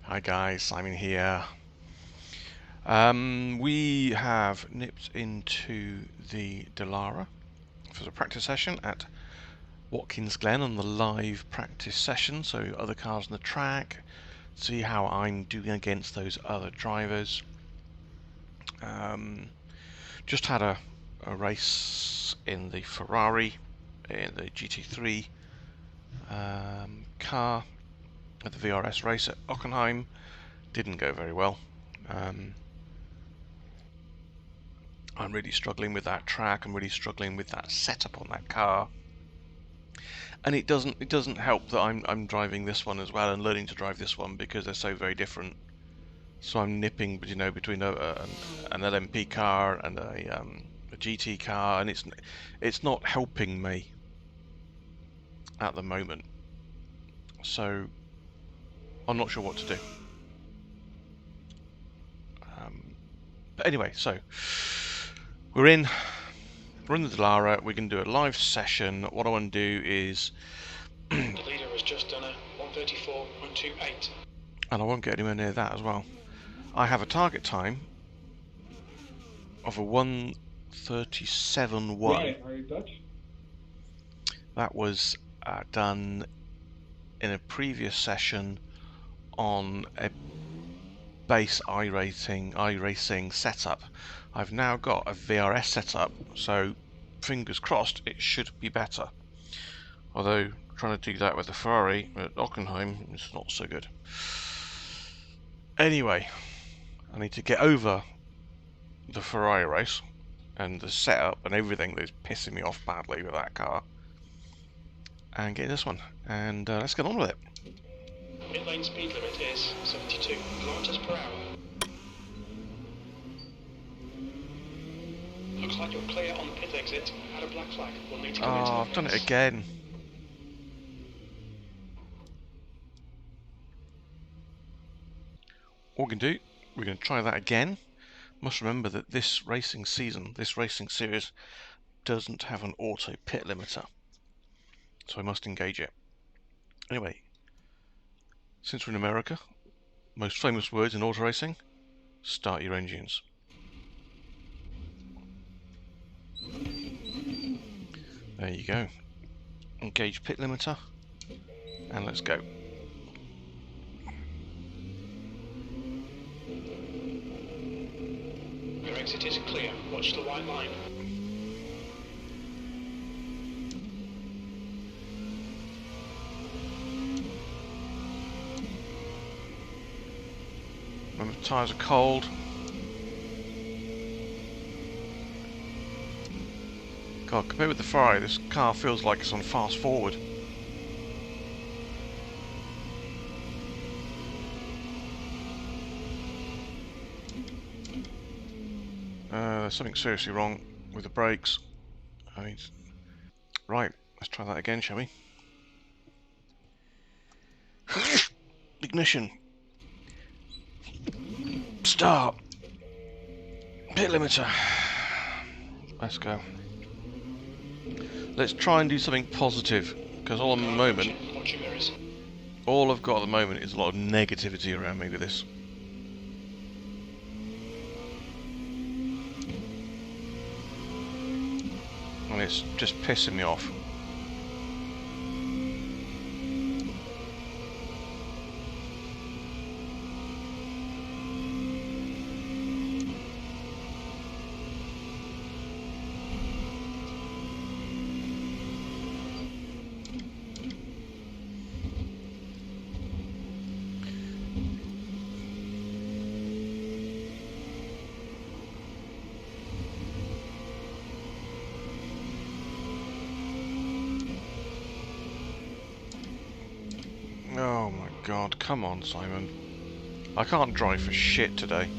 Hi guys, Simon here. We have nipped into the Dallara for the practice session at Watkins Glen on the live practice session, so other cars on the track, see how I'm doing against those other drivers. Just had a race in the Ferrari, in the GT3 car at the VRS race at Hockenheim. Didn't go very well. I'm really struggling with that track. I'm really struggling with that setup on that car, and it doesn't help that I'm driving this one as well and learning to drive this one because they're so very different. So I'm nipping, between an LMP car and a GT car, and it's not helping me at the moment. So I'm not sure what to do. But anyway, so we're in the Dallara. We can do a live session. What I want to do is the leader has just done a 134.28. And I won't get anywhere near that as well. I have a target time of a 1:37.1. Right, are you Dutch? That was done in a previous session on a base iRacing setup. I've now got a VRS setup, so fingers crossed it should be better. Although trying to do that with the Ferrari at Hockenheim is not so good. Anyway, I need to get over the Ferrari race and the setup and everything that's pissing me off badly with that car, and get this one, and let's get on with it. Pit lane speed limit is 72 kilometers per hour. Looks like you're clear on the pit exit. Add a black flag. We'll need to come into the I've done it pits. again. What we can do, we're going to try that again. Must remember that this racing season, this racing series, doesn't have an auto pit limiter, so I must engage it. Anyway, since we're in America, most famous words in auto racing: start your engines. There you go. Engage pit limiter, and let's go. Your exit is clear. Watch the white line. Remember, the tyres are cold. God, compared with the Ferrari, this car feels like it's on fast forward. There's something seriously wrong with the brakes. Right, let's try that again, shall we? Ignition. Start. Pit limiter. Let's go. Let's try and do something positive, because all I've got at the moment is a lot of negativity around me with this. And it's just pissing me off. Oh my god, come on, Simon. I can't drive for shit today.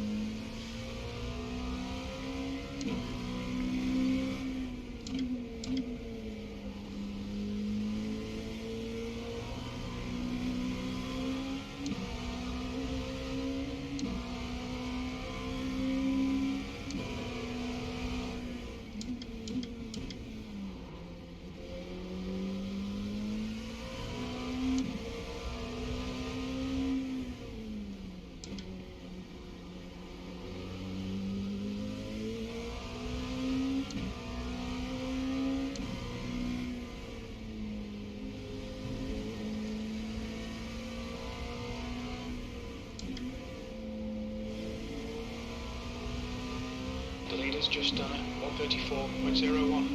is just done at 134.01.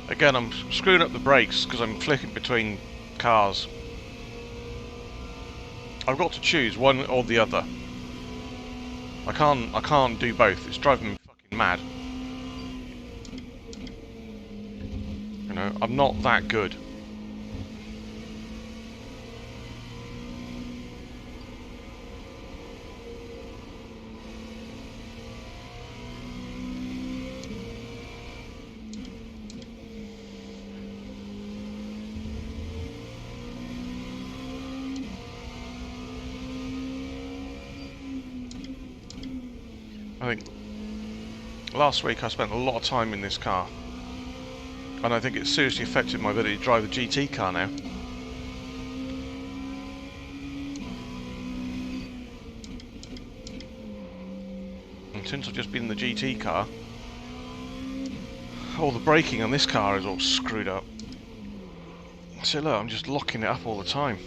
Again, I'm screwing up the brakes because I'm flicking between cars. I've got to choose one or the other. I can't do both. It's driving me fucking mad. You know, I'm not that good. I think last week I spent a lot of time in this car, and I think it's seriously affected my ability to drive the GT car now. And since I've just been in the GT car, all the braking on this car is all screwed up. So look, I'm just locking it up all the time.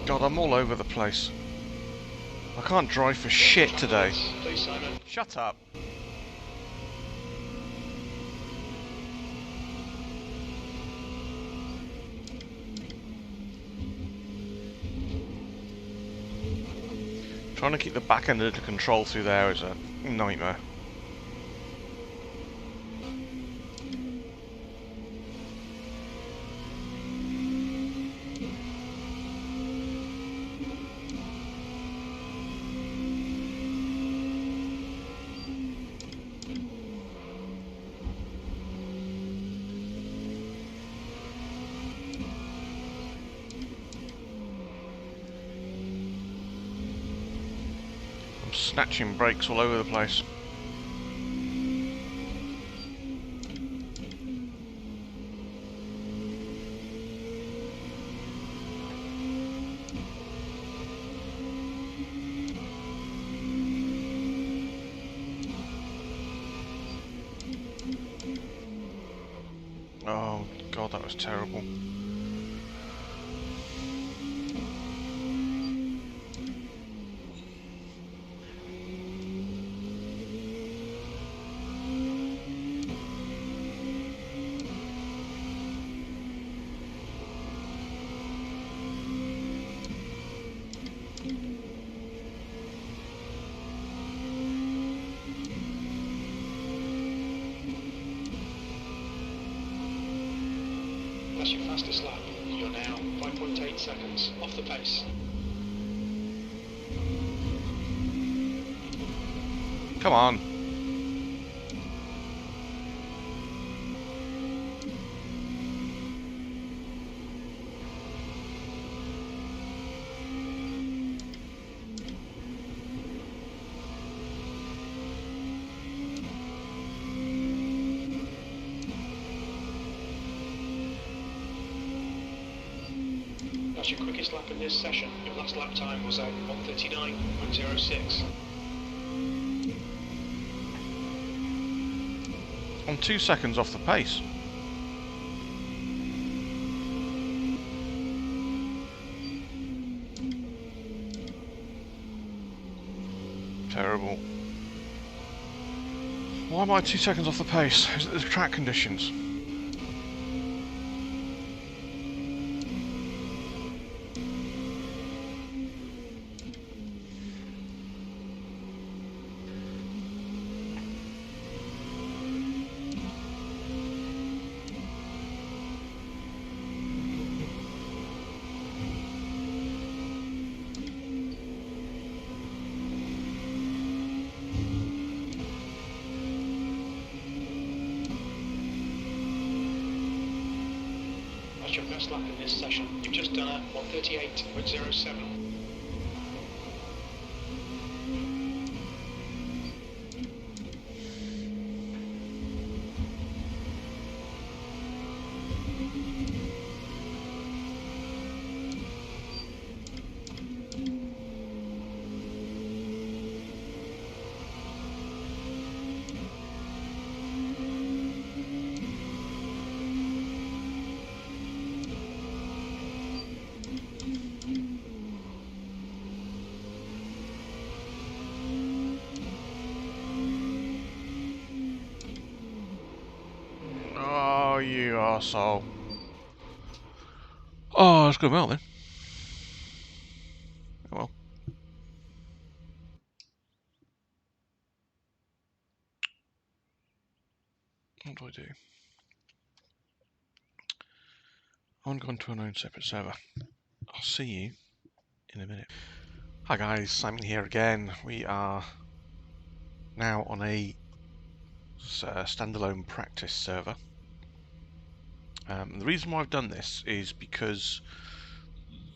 God, I'm all over the place. I can't drive for shit today. Please, Simon. Shut up. Trying to keep the back end under control through there is a nightmare. Snatching brakes all over the place. Oh God, that was terrible. That's your fastest lap. You're now 5.8 seconds off the pace. Come on. That's your quickest lap in this session. Your last lap time was at 139.06. I'm 2 seconds off the pace. Terrible. Why am I 2 seconds off the pace? Is it the track conditions? That's your best lap in this session. You've just done at 138.07. arsehole. Oh, it's going well then. Oh well. What do I do? I want to go onto an own separate server. I'll see you in a minute. Hi guys, Simon here again. We are now on a standalone practice server. The reason why I've done this is because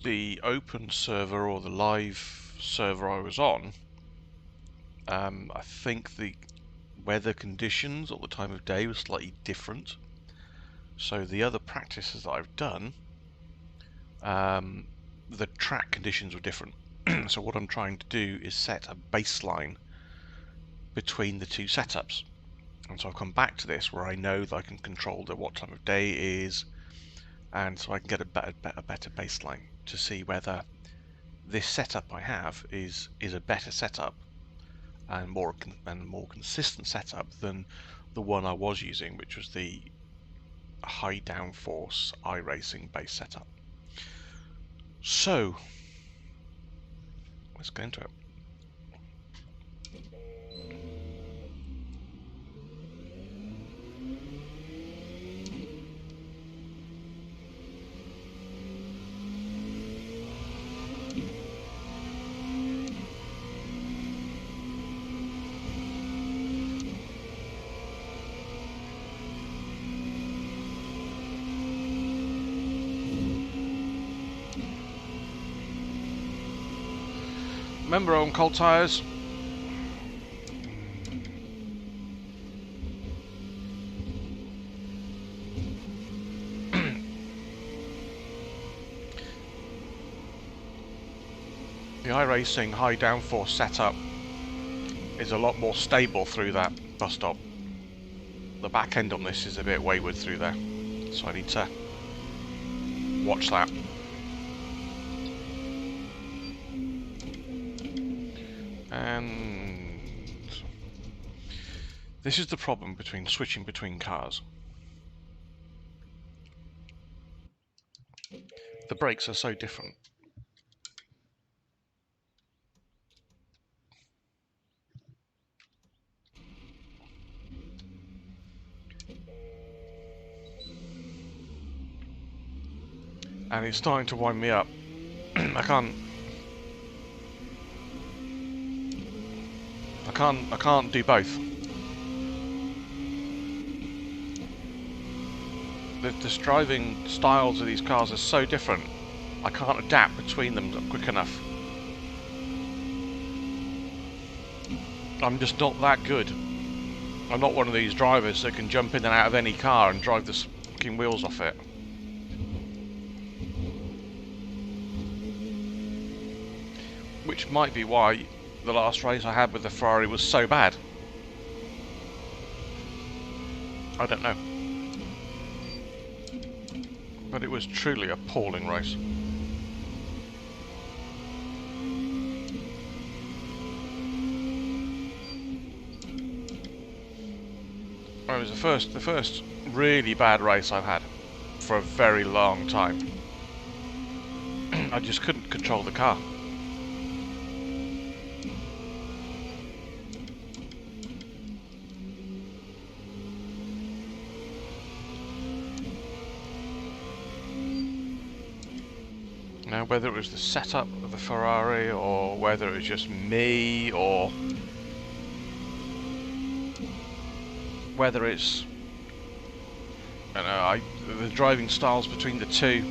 the open server or the live server I was on, I think the weather conditions or the time of day was slightly different. So the other practices that I've done, the track conditions were different. So what I'm trying to do is set a baseline between the two setups. And so I've come back to this where I know that I can control what time of day it is, and so I can get a better baseline to see whether this setup I have is a better setup and more consistent setup than the one I was using, which was the high downforce iRacing base setup. So let's get into it. Remember, on cold tyres. The iRacing high downforce setup is a lot more stable through that bus stop. The back end on this is a bit wayward through there, so I need to watch that. And this is the problem between switching between cars. The brakes are so different. And it's starting to wind me up. I can't do both. The driving styles of these cars are so different. I can't adapt between them quick enough. I'm just not that good. I'm not one of these drivers that can jump in and out of any car and drive the fucking wheels off it. Which might be why the last race I had with the Ferrari was so bad. I don't know. But it was truly an appalling race. It was the first really bad race I've had for a very long time. I just couldn't control the car. Now, whether it was the setup of the Ferrari, or whether it was just me, or whether it's, I don't know, the driving styles between the two,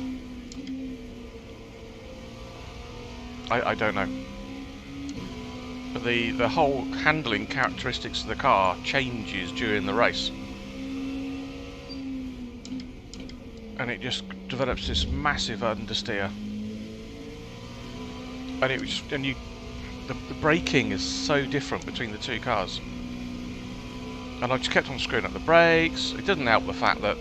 I don't know. But the whole handling characteristics of the car changes during the race, and it just develops this massive understeer. And the braking is so different between the two cars. And I just kept on screwing up the brakes. It didn't help the fact that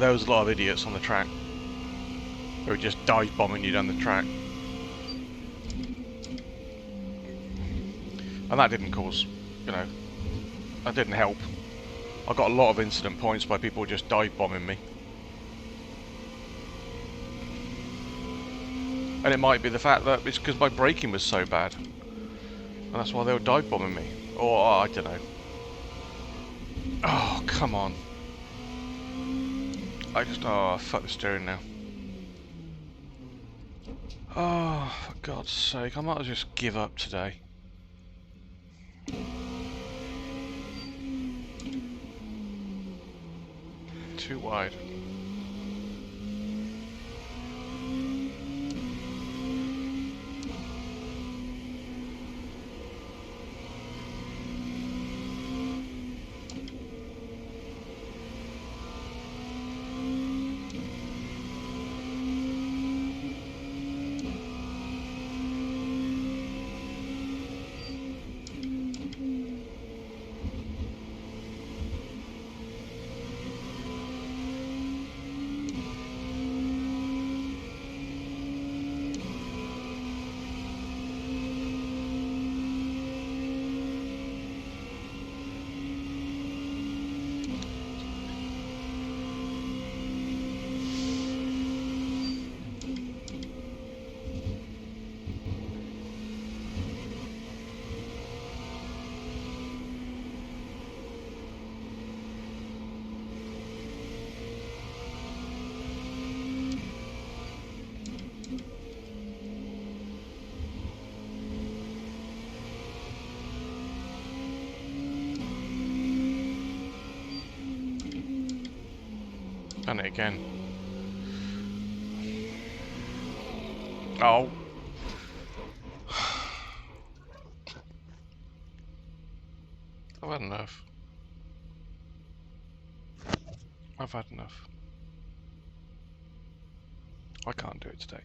there was a lot of idiots on the track who were just dive bombing you down the track. And that didn't cause, that didn't help. I got a lot of incident points by people just dive bombing me. And it might be the fact that it's because my braking was so bad. And that's why they were dive bombing me. Or, I don't know. Oh, come on. Oh, fuck the steering now. Oh, for God's sake, I might as well just give up today. Too wide. Done it again. Oh. I've had enough. I've had enough. I can't do it today.